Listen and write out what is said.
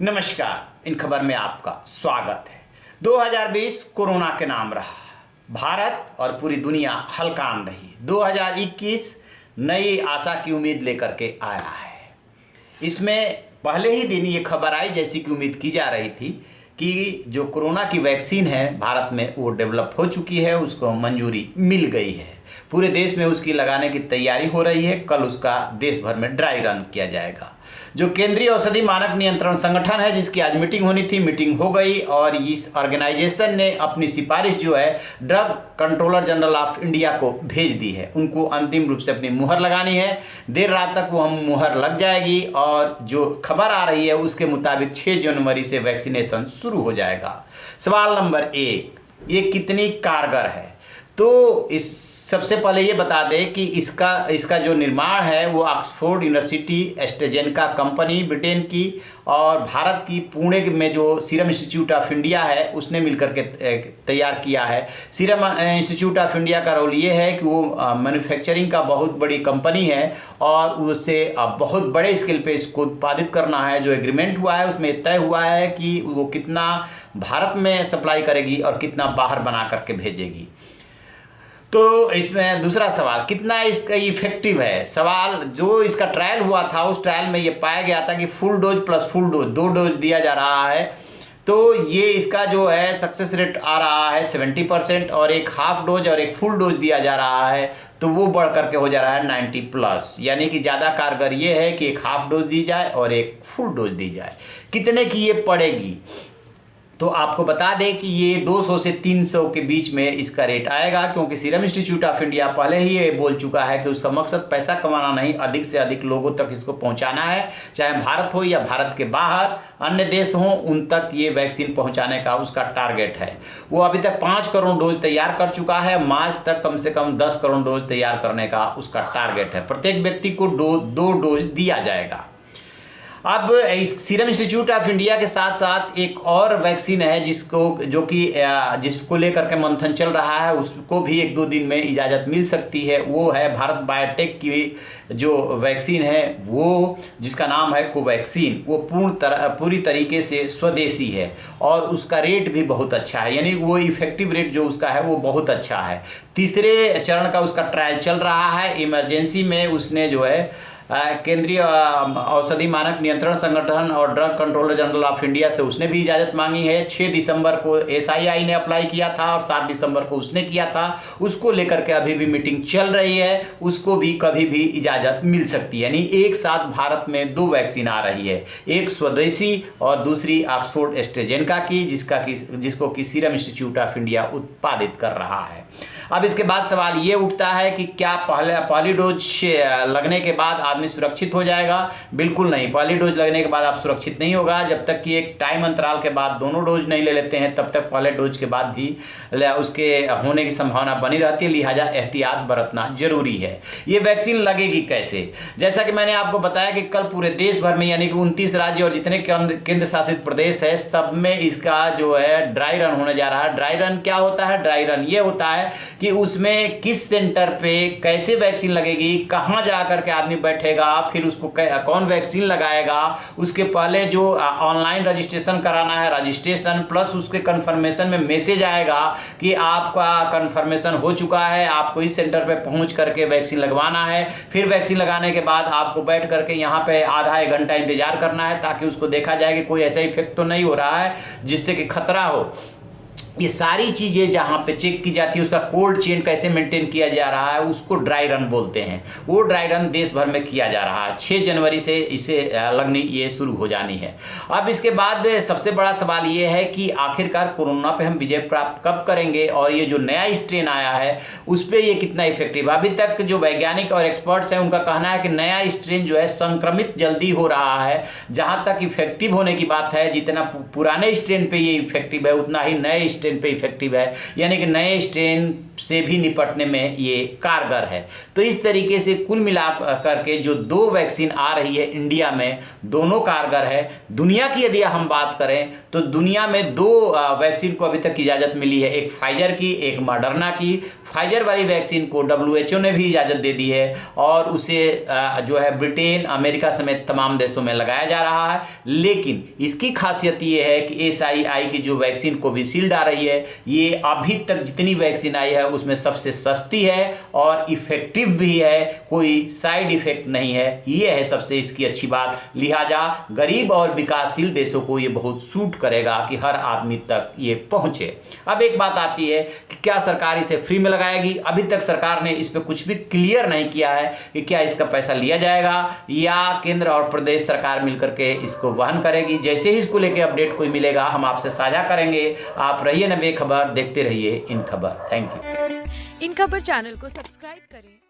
नमस्कार। इन खबर में आपका स्वागत है। 2020 कोरोना के नाम रहा, भारत और पूरी दुनिया हलकान रही। 2021 नई आशा की उम्मीद लेकर के आया है। इसमें पहले ही दिन ये खबर आई, जैसी कि उम्मीद की जा रही थी, कि जो कोरोना की वैक्सीन है भारत में वो डेवलप हो चुकी है, उसको मंजूरी मिल गई है। पूरे देश में उसकी लगाने की तैयारी हो रही है। कल उसका देश भर में ड्राई रन किया जाएगा। जो केंद्रीय औषधि मानक नियंत्रण संगठन है, जिसकी आज मीटिंग होनी थी, मीटिंग हो गई और इस ऑर्गेनाइजेशन ने अपनी सिफारिश जो है drug controller general of India को भेज दी है। उनको अंतिम रूप से अपनी मुहर लगानी है। देर रात तक वो हम मुहर लग जाएगी और जो खबर आ रही है उसके मुताबिक 6 जनवरी से वैक्सीनेशन शुरू हो जाएगा। सवाल नंबर 1, ये कितनी कारगर है? तो इस सबसे पहले ये बता दें कि इसका जो निर्माण है वो Oxford university, AstraZeneca company Britain की और भारत की पुणे में जो सीरम इंस्टीट्यूट ऑफ इंडिया है उसने मिलकर के तैयार किया है। सीरम इंस्टीट्यूट ऑफ इंडिया का रोल ये है कि वो मैन्युफैक्चरिंग का बहुत बड़ी कंपनी है और उससे बहुत बड़े स्केल पे इसको उत्पादित करना है। जो एग्रीमेंट हुआ है उसमें तय हुआ है कि वो कितना भारत में सप्लाई करेगी और कितना बाहर बना करके भेजेगी। तो इसमें दूसरा सवाल, कितना इसका इफेक्टिव है? सवाल, जो इसका ट्रायल हुआ था उस ट्रायल में ये पाया गया था कि full dose plus full dose 2 dose दिया जा रहा है, तो ये इसका जो है सक्सेस रेट आ रहा है 70% और एक हाफ डोज और एक फुल डोज दिया जा रहा है तो वो बढ़ करके हो जा रहा है 90+। यानी कि ज़्यादा कारगर ये है कि एक हाफ डोज दी जाए और एक फुल डोज दी जाए। कितने की ये पड़ेगी? तो आपको बता दें कि ये 200 से 300 के बीच में इसका रेट आएगा, क्योंकि सीरम इंस्टीट्यूट ऑफ इंडिया पहले ही ये बोल चुका है कि उसका मकसद पैसा कमाना नहीं, अधिक से अधिक लोगों तक इसको पहुंचाना है। चाहे भारत हो या भारत के बाहर अन्य देश हों, उन तक ये वैक्सीन पहुंचाने का उसका टारगेट है। वो अभी तक 5 करोड़ डोज तैयार कर चुका है। मार्च तक कम से कम 10 करोड़ डोज तैयार करने का उसका टारगेट है। प्रत्येक व्यक्ति को 2 डोज दिया जाएगा। अब इस सीरम इंस्टीट्यूट ऑफ इंडिया के साथ साथ एक और वैक्सीन है जिसको लेकर के मंथन चल रहा है, उसको भी 1-2 दिन में इजाज़त मिल सकती है। वो है भारत बायोटेक की जो वैक्सीन है, वो जिसका नाम है कोवैक्सीन। वो पूरी तरीके से स्वदेशी है और उसका रेट भी बहुत अच्छा है, यानी वो इफेक्टिव रेट जो उसका है वो बहुत अच्छा है। तीसरे चरण का उसका ट्रायल चल रहा है। इमरजेंसी में उसने जो है केंद्रीय औषधि मानक नियंत्रण संगठन और drug controller general of India से उसने भी इजाज़त मांगी है। 6 दिसंबर को SII ने अप्लाई किया था और 7 दिसंबर को उसने किया था। उसको लेकर के अभी भी मीटिंग चल रही है, उसको भी कभी भी इजाज़त मिल सकती है। यानी एक साथ भारत में 2 वैक्सीन आ रही है, एक स्वदेशी और दूसरी ऑक्सफोर्ड एस्ट्राजेनेका की, जिसको कि सीरम इंस्टीट्यूट ऑफ इंडिया उत्पादित कर रहा है। अब इसके बाद सवाल ये उठता है कि क्या पहली डोज लगने के बाद आदमी सुरक्षित हो जाएगा? बिल्कुल नहीं। पहली डोज लगने के बाद आप सुरक्षित नहीं होगा। जब तक कि एक टाइम अंतराल के बाद दोनों डोज नहीं ले लेते हैं, तब तक पहले डोज के बाद भी उसके होने की संभावना बनी रहती है। लिहाजा एहतियात बरतना जरूरी है। ये वैक्सीन लगेगी कैसे? जैसा कि मैंने आपको बताया कि कल पूरे देश भर में, यानी कि 29 राज्य और जितने केंद्र शासित प्रदेश है, सब में इसका जो है ड्राई रन होने जा रहा है। ड्राई रन क्या होता है? ड्राई रन ये होता है कि उसमें किस सेंटर पे कैसे वैक्सीन लगेगी, कहाँ जा करके आदमी बैठेगा, फिर उसको कौन वैक्सीन लगाएगा, उसके पहले जो ऑनलाइन रजिस्ट्रेशन कराना है, रजिस्ट्रेशन प्लस उसके कंफर्मेशन में मैसेज आएगा कि आपका कंफर्मेशन हो चुका है, आपको इस सेंटर पे पहुंच करके वैक्सीन लगवाना है। फिर वैक्सीन लगाने के बाद आपको बैठ करके यहाँ पे आधा 1 घंटा इंतजार करना है, ताकि उसको देखा जाए कि कोई ऐसा इफेक्ट तो नहीं हो रहा है जिससे कि खतरा हो। ये सारी चीज़ें जहाँ पे चेक की जाती है, उसका कोल्ड चेन कैसे मेंटेन किया जा रहा है, उसको ड्राई रन बोलते हैं। वो ड्राई रन देश भर में किया जा रहा है। 6 जनवरी से इसे लगनी ये शुरू हो जानी है। अब इसके बाद सबसे बड़ा सवाल ये है कि आखिरकार कोरोना पे हम विजय प्राप्त कब करेंगे और ये जो नया स्ट्रेन आया है उस पर ये कितना इफेक्टिव। अभी तक जो वैज्ञानिक और एक्सपर्ट्स हैं उनका कहना है कि नया स्ट्रेन जो है संक्रमित जल्दी हो रहा है। जहाँ तक इफेक्टिव होने की बात है, जितना पुराने स्ट्रेन पे ये इफेक्टिव है उतना ही नए स्ट्रेन पे इफेक्टिव है। यानी कि नए स्ट्रेन से भी निपटने में ये कारगर है। तो इस तरीके से कुल मिला करके जो 2 वैक्सीन आ रही है इंडिया में, दोनों कारगर है। दुनिया की यदि हम बात करें तो दुनिया में 2 वैक्सीन को अभी तक इजाज़त मिली है, एक फाइजर की, एक मॉडर्ना की। फाइजर वाली वैक्सीन को WHO ने भी इजाज़त दे दी है और उसे जो है ब्रिटेन, अमेरिका समेत तमाम देशों में लगाया जा रहा है। लेकिन इसकी खासियत ये है कि SII की जो वैक्सीन कोविशील्ड आ रही है, ये अभी तक जितनी वैक्सीन आई है उसमें सबसे सस्ती है और इफेक्टिव भी है, कोई साइड इफेक्ट नहीं है। ये है सबसे इसकी अच्छी बात। लिहाजा गरीब और विकासशील देशों को ये बहुत सूट करेगा कि हर आदमी तक ये पहुंचे। अब एक बात आती है कि क्या सरकार इसे फ्री में लगाएगी? अभी तक सरकार ने इस पर कुछ भी क्लियर नहीं किया है कि क्या इसका पैसा लिया जाएगा या केंद्र और प्रदेश सरकार मिलकर के इसको वहन करेगी। जैसे ही इसको लेकर अपडेट कोई मिलेगा हम आपसे साझा करेंगे। आप रहिए ना बेखबर, देखते रहिए इन खबर। Thank you. इन खबर चैनल को सब्सक्राइब करें।